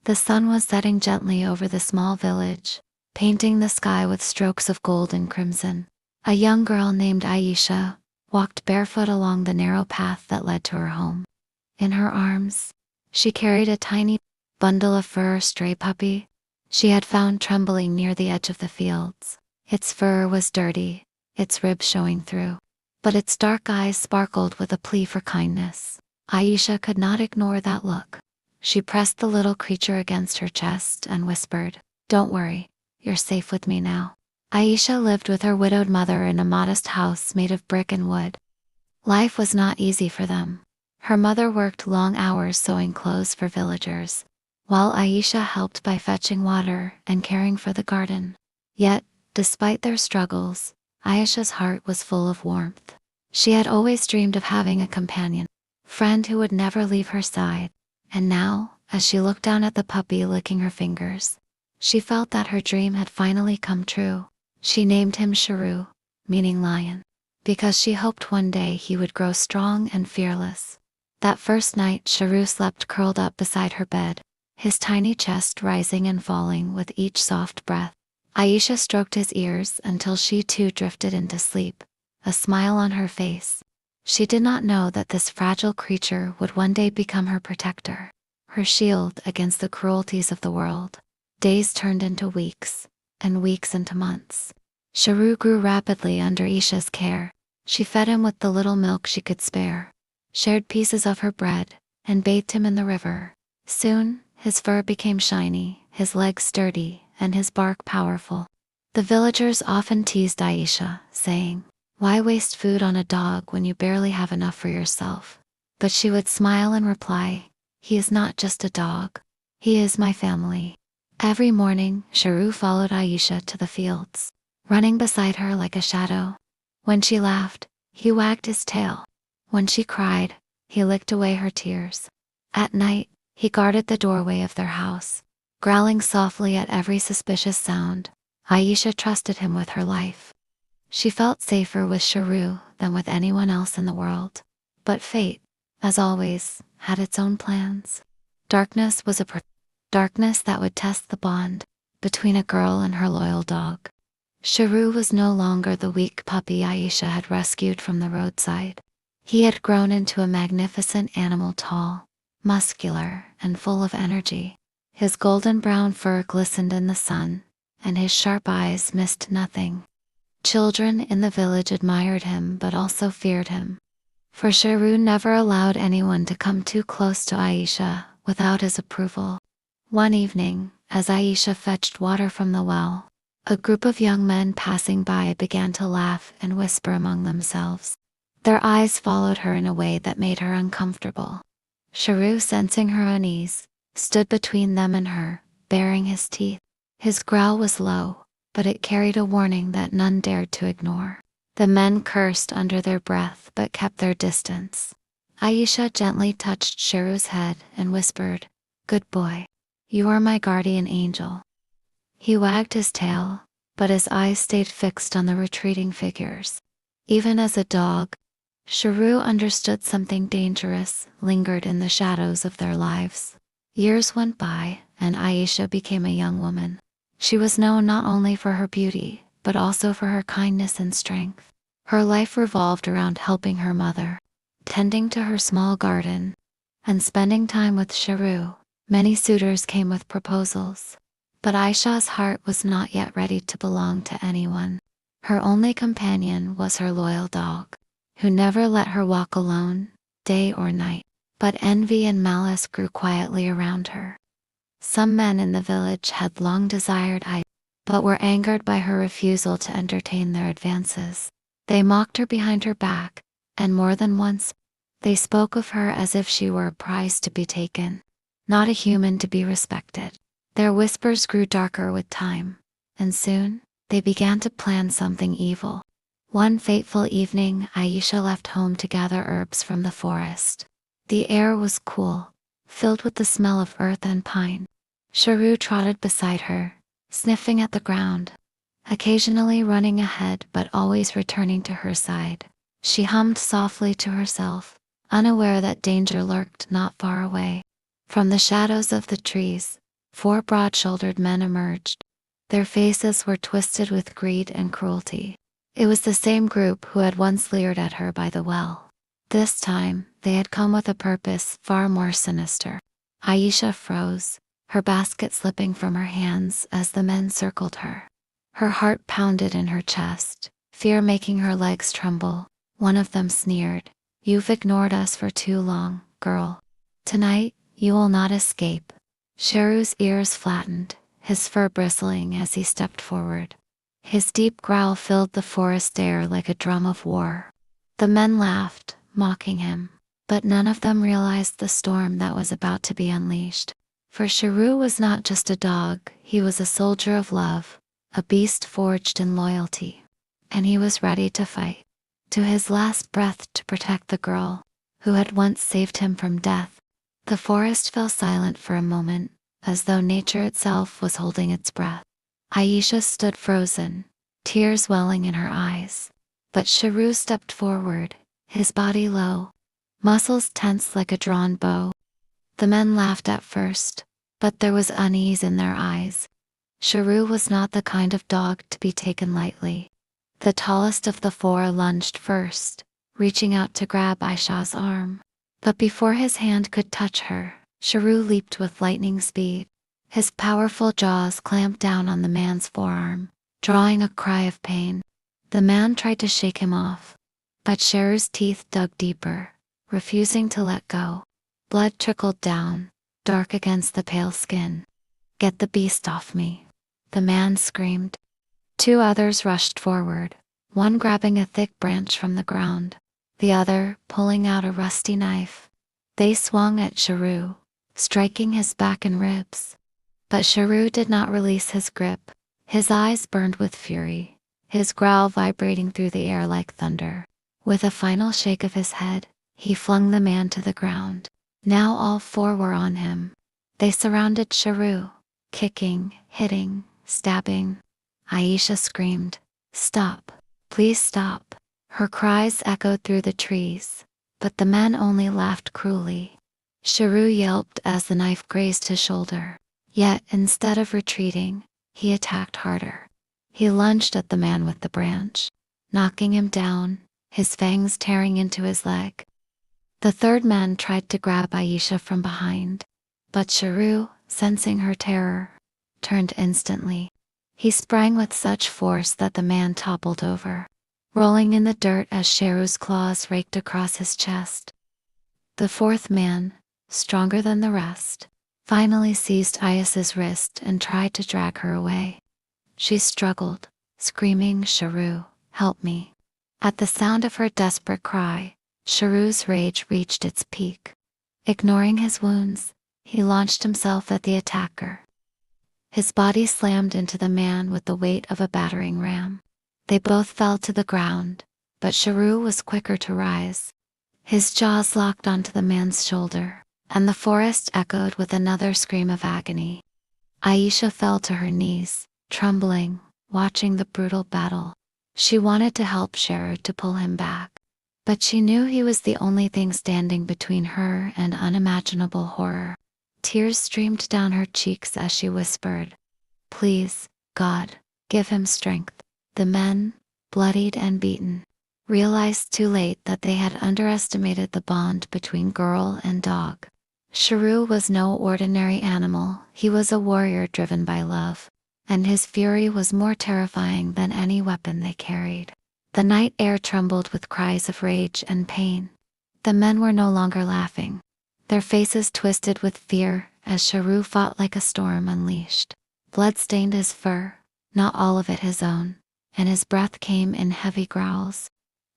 The sun was setting gently over the small village, painting the sky with strokes of gold and crimson. A young girl named Aisha walked barefoot along the narrow path that led to her home. In her arms, she carried a tiny bundle of fur, a stray puppy she had found trembling near the edge of the fields. Its fur was dirty, its ribs showing through, but its dark eyes sparkled with a plea for kindness. Aisha could not ignore that look. She pressed the little creature against her chest and whispered, "Don't worry, you're safe with me now." Aisha lived with her widowed mother in a modest house made of brick and wood. Life was not easy for them. Her mother worked long hours sewing clothes for villagers, while Aisha helped by fetching water and caring for the garden. Yet, despite their struggles, Aisha's heart was full of warmth. She had always dreamed of having a companion, friend who would never leave her side. And now, as she looked down at the puppy licking her fingers, she felt that her dream had finally come true. She named him Sharu, meaning lion, because she hoped one day he would grow strong and fearless. That first night, Sharu slept curled up beside her bed, his tiny chest rising and falling with each soft breath. Aisha stroked his ears until she too drifted into sleep, a smile on her face. She did not know that this fragile creature would one day become her protector, her shield against the cruelties of the world. Days turned into weeks, and weeks into months. Sharu grew rapidly under Aisha's care. She fed him with the little milk she could spare, shared pieces of her bread, and bathed him in the river. Soon, his fur became shiny, his legs sturdy, and his bark powerful. The villagers often teased Aisha, saying, "Why waste food on a dog when you barely have enough for yourself?" But she would smile and reply, "He is not just a dog. He is my family." Every morning, Sharu followed Aisha to the fields, running beside her like a shadow. When she laughed, he wagged his tail. When she cried, he licked away her tears. At night, he guarded the doorway of their house, growling softly at every suspicious sound. Aisha trusted him with her life. She felt safer with Sharu than with anyone else in the world. But fate, as always, had its own plans. Darkness was darkness that would test the bond between a girl and her loyal dog. Sharu was no longer the weak puppy Aisha had rescued from the roadside. He had grown into a magnificent animal, tall, muscular, and full of energy. His golden brown fur glistened in the sun, and his sharp eyes missed nothing. Children in the village admired him but also feared him, for Sharu never allowed anyone to come too close to Aisha without his approval. One evening, as Aisha fetched water from the well, a group of young men passing by began to laugh and whisper among themselves. Their eyes followed her in a way that made her uncomfortable. Sharu, sensing her unease, stood between them and her, baring his teeth. His growl was low, but it carried a warning that none dared to ignore. The men cursed under their breath but kept their distance. Aisha gently touched Sharu's head and whispered, "Good boy. You are my guardian angel." He wagged his tail, but his eyes stayed fixed on the retreating figures. Even as a dog, Sharu understood something dangerous lingered in the shadows of their lives. Years went by, and Aisha became a young woman. She was known not only for her beauty, but also for her kindness and strength. Her life revolved around helping her mother, tending to her small garden, and spending time with Sharu. Many suitors came with proposals, but Aisha's heart was not yet ready to belong to anyone. Her only companion was her loyal dog, who never let her walk alone, day or night. But envy and malice grew quietly around her. Some men in the village had long desired Aisha, but were angered by her refusal to entertain their advances. They mocked her behind her back, and more than once, they spoke of her as if she were a prize to be taken, not a human to be respected. Their whispers grew darker with time, and soon, they began to plan something evil. One fateful evening, Aisha left home to gather herbs from the forest. The air was cool, filled with the smell of earth and pine. Sharu trotted beside her, sniffing at the ground, occasionally running ahead but always returning to her side. She hummed softly to herself, unaware that danger lurked not far away. From the shadows of the trees, 4 broad-shouldered men emerged. Their faces were twisted with greed and cruelty. It was the same group who had once leered at her by the well. This time, they had come with a purpose far more sinister. Aisha froze, her basket slipping from her hands as the men circled her. Her heart pounded in her chest, fear making her legs tremble. One of them sneered, "You've ignored us for too long, girl. Tonight, you will not escape." Sheru's ears flattened, his fur bristling as he stepped forward. His deep growl filled the forest air like a drum of war. The men laughed, mocking him, but none of them realized the storm that was about to be unleashed. For Sheru was not just a dog, he was a soldier of love, a beast forged in loyalty. And he was ready to fight, to his last breath, to protect the girl who had once saved him from death. The forest fell silent for a moment, as though nature itself was holding its breath. Aisha stood frozen, tears welling in her eyes. But Sheru stepped forward, his body low, muscles tense like a drawn bow. The men laughed at first, but there was unease in their eyes. Sheru was not the kind of dog to be taken lightly. The tallest of the 4 lunged first, reaching out to grab Aisha's arm. But before his hand could touch her, Sheru leaped with lightning speed. His powerful jaws clamped down on the man's forearm, drawing a cry of pain. The man tried to shake him off, but Sheru's teeth dug deeper, refusing to let go. Blood trickled down, dark against the pale skin. "Get the beast off me," the man screamed. 2 others rushed forward, one grabbing a thick branch from the ground, the other pulling out a rusty knife. They swung at Sheru, striking his back and ribs. But Sheru did not release his grip. His eyes burned with fury, his growl vibrating through the air like thunder. With a final shake of his head, he flung the man to the ground. Now all 4 were on him. They surrounded Sheru, kicking, hitting, stabbing. Aisha screamed, "Stop, please stop." Her cries echoed through the trees, but the men only laughed cruelly. Sheru yelped as the knife grazed his shoulder. Yet instead of retreating, he attacked harder. He lunged at the man with the branch, knocking him down, his fangs tearing into his leg. The 3rd man tried to grab Aisha from behind, but Sheru, sensing her terror, turned instantly. He sprang with such force that the man toppled over, rolling in the dirt as Sheru's claws raked across his chest. The 4th man, stronger than the rest, finally seized Aisha's wrist and tried to drag her away. She struggled, screaming, "Sheru, help me." At the sound of her desperate cry, Sheru's rage reached its peak. Ignoring his wounds, he launched himself at the attacker. His body slammed into the man with the weight of a battering ram. They both fell to the ground, but Sheru was quicker to rise. His jaws locked onto the man's shoulder, and the forest echoed with another scream of agony. Aisha fell to her knees, trembling, watching the brutal battle. She wanted to help Sheru to pull him back, but she knew he was the only thing standing between her and unimaginable horror. Tears streamed down her cheeks as she whispered, "Please, God, give him strength." The men, bloodied and beaten, realized too late that they had underestimated the bond between girl and dog. Sheru was no ordinary animal, he was a warrior driven by love, and his fury was more terrifying than any weapon they carried. The night air trembled with cries of rage and pain. The men were no longer laughing, their faces twisted with fear as Sheru fought like a storm unleashed. Blood stained his fur, not all of it his own, and his breath came in heavy growls.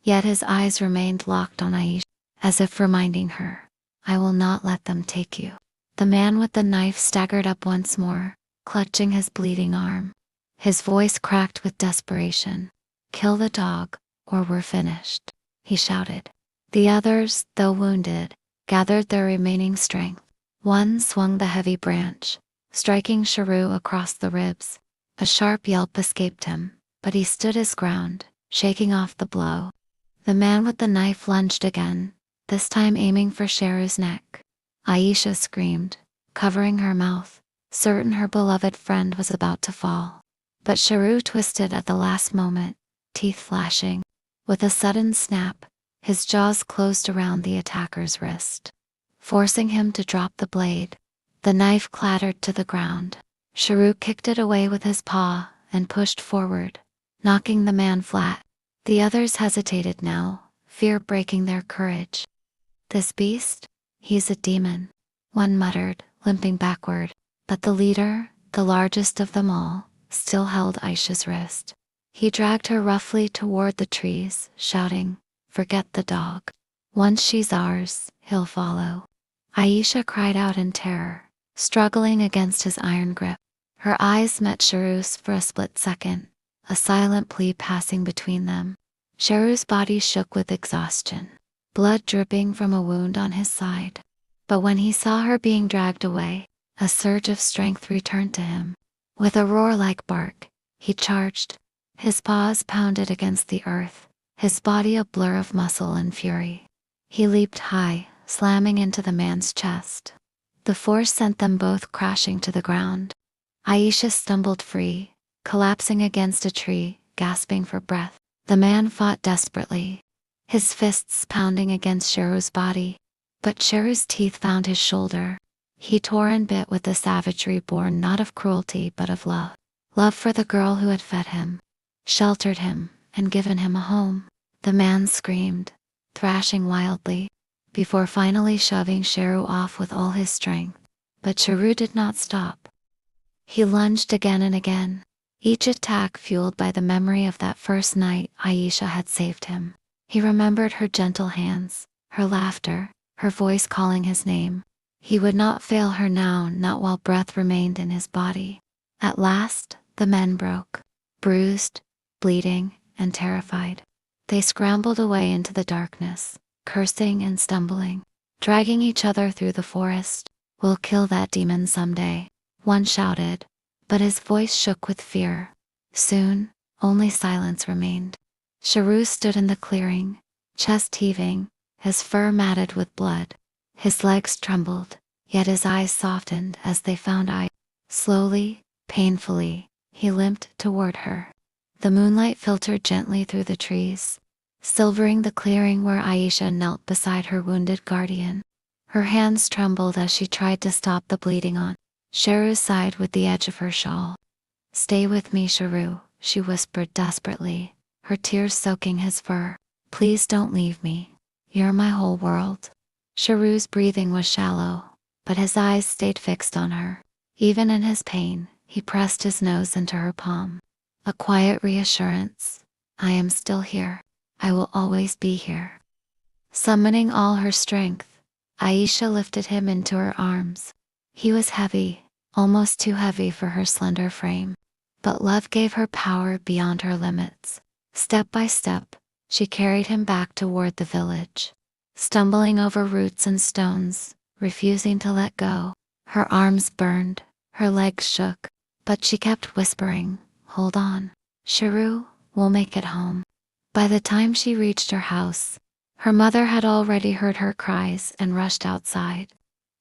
Yet his eyes remained locked on Aisha, as if reminding her, "I will not let them take you." The man with the knife staggered up once more, clutching his bleeding arm. His voice cracked with desperation. "Kill the dog, or we're finished," he shouted. The others, though wounded, gathered their remaining strength. One swung the heavy branch, striking Sheru across the ribs. A sharp yelp escaped him, but he stood his ground, shaking off the blow. The man with the knife lunged again, this time aiming for Sheru's neck. Aisha screamed, covering her mouth, certain her beloved friend was about to fall. But Sharu twisted at the last moment, teeth flashing. With a sudden snap, his jaws closed around the attacker's wrist, forcing him to drop the blade. The knife clattered to the ground. Sharu kicked it away with his paw and pushed forward, knocking the man flat. The others hesitated now, fear breaking their courage. "This beast? He's a demon," one muttered, limping backward. But the leader, the largest of them all, still held Aisha's wrist. He dragged her roughly toward the trees, shouting, "Forget the dog. Once she's ours, he'll follow." Aisha cried out in terror, struggling against his iron grip. Her eyes met Sharu's for a split second, a silent plea passing between them. Sharu's body shook with exhaustion, blood dripping from a wound on his side. But when he saw her being dragged away, a surge of strength returned to him. With a roar-like bark, he charged. His paws pounded against the earth, his body a blur of muscle and fury. He leaped high, slamming into the man's chest. The force sent them both crashing to the ground. Aisha stumbled free, collapsing against a tree, gasping for breath. The man fought desperately, his fists pounding against Sharu's body. But Sharu's teeth found his shoulder. He tore and bit with the savagery born not of cruelty but of love. Love for the girl who had fed him, sheltered him, and given him a home. The man screamed, thrashing wildly, before finally shoving Sharu off with all his strength. But Sharu did not stop. He lunged again and again, each attack fueled by the memory of that first night Aisha had saved him. He remembered her gentle hands, her laughter, her voice calling his name. He would not fail her now, not while breath remained in his body. At last, the men broke, bruised, bleeding, and terrified. They scrambled away into the darkness, cursing and stumbling, dragging each other through the forest. "We'll kill that demon someday," one shouted, but his voice shook with fear. Soon, only silence remained. Sharu stood in the clearing, chest heaving, his fur matted with blood. His legs trembled, yet his eyes softened as they found Aisha. Slowly, painfully, he limped toward her. The moonlight filtered gently through the trees, silvering the clearing where Aisha knelt beside her wounded guardian. Her hands trembled as she tried to stop the bleeding on Sharu's side with the edge of her shawl. "Stay with me, Sharu," she whispered desperately, her tears soaking his fur. "Please don't leave me. You're my whole world." Sharu's breathing was shallow, but his eyes stayed fixed on her. Even in his pain, he pressed his nose into her palm. A quiet reassurance. "I am still here. I will always be here." Summoning all her strength, Aisha lifted him into her arms. He was heavy, almost too heavy for her slender frame. But love gave her power beyond her limits. Step by step, she carried him back toward the village, stumbling over roots and stones, refusing to let go. Her arms burned, her legs shook, but she kept whispering, "Hold on. Sharu, we'll make it home." By the time she reached her house, her mother had already heard her cries and rushed outside.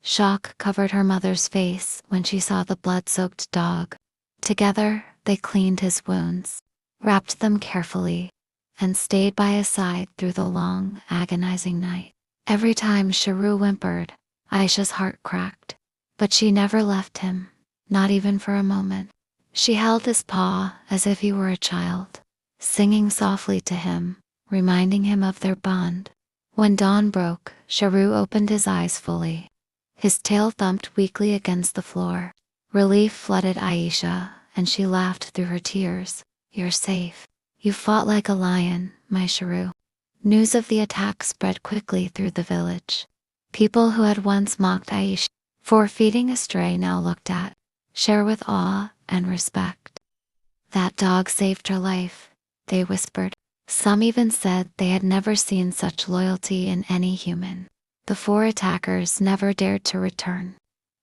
Shock covered her mother's face when she saw the blood-soaked dog. Together, they cleaned his wounds, wrapped them carefully, and stayed by his side through the long, agonizing night. Every time Sharu whimpered, Aisha's heart cracked. But she never left him, not even for a moment. She held his paw as if he were a child, singing softly to him, reminding him of their bond. When dawn broke, Sharu opened his eyes fully. His tail thumped weakly against the floor. Relief flooded Aisha, and she laughed through her tears. "You're safe. You fought like a lion, my Sharu." News of the attack spread quickly through the village. People who had once mocked Aisha for feeding a stray now looked at Cher with awe and respect. "That dog saved her life," they whispered. Some even said they had never seen such loyalty in any human. The four attackers never dared to return.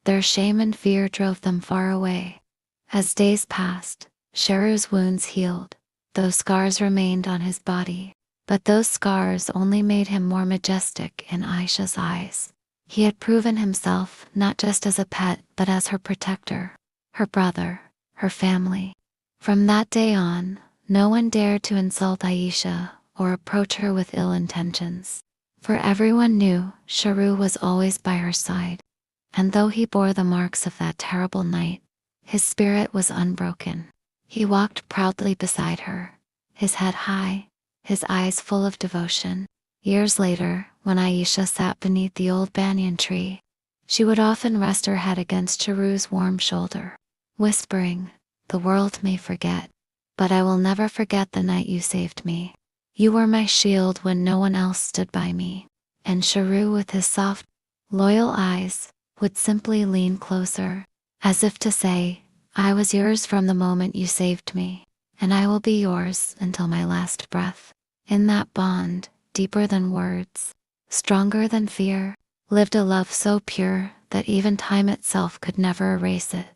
Their shame and fear drove them far away. As days passed, Sharu's wounds healed, though scars remained on his body. But those scars only made him more majestic in Aisha's eyes. He had proven himself not just as a pet but as her protector, her brother, her family. From that day on, no one dared to insult Aisha or approach her with ill intentions. For everyone knew Sharu was always by her side. And though he bore the marks of that terrible night, his spirit was unbroken. He walked proudly beside her, his head high, his eyes full of devotion. Years later, when Aisha sat beneath the old banyan tree, she would often rest her head against Sharu's warm shoulder, whispering, "The world may forget, but I will never forget the night you saved me. You were my shield when no one else stood by me." And Sharu, with his soft, loyal eyes, would simply lean closer, as if to say, "I was yours from the moment you saved me, and I will be yours until my last breath." In that bond, deeper than words, stronger than fear, lived a love so pure that even time itself could never erase it.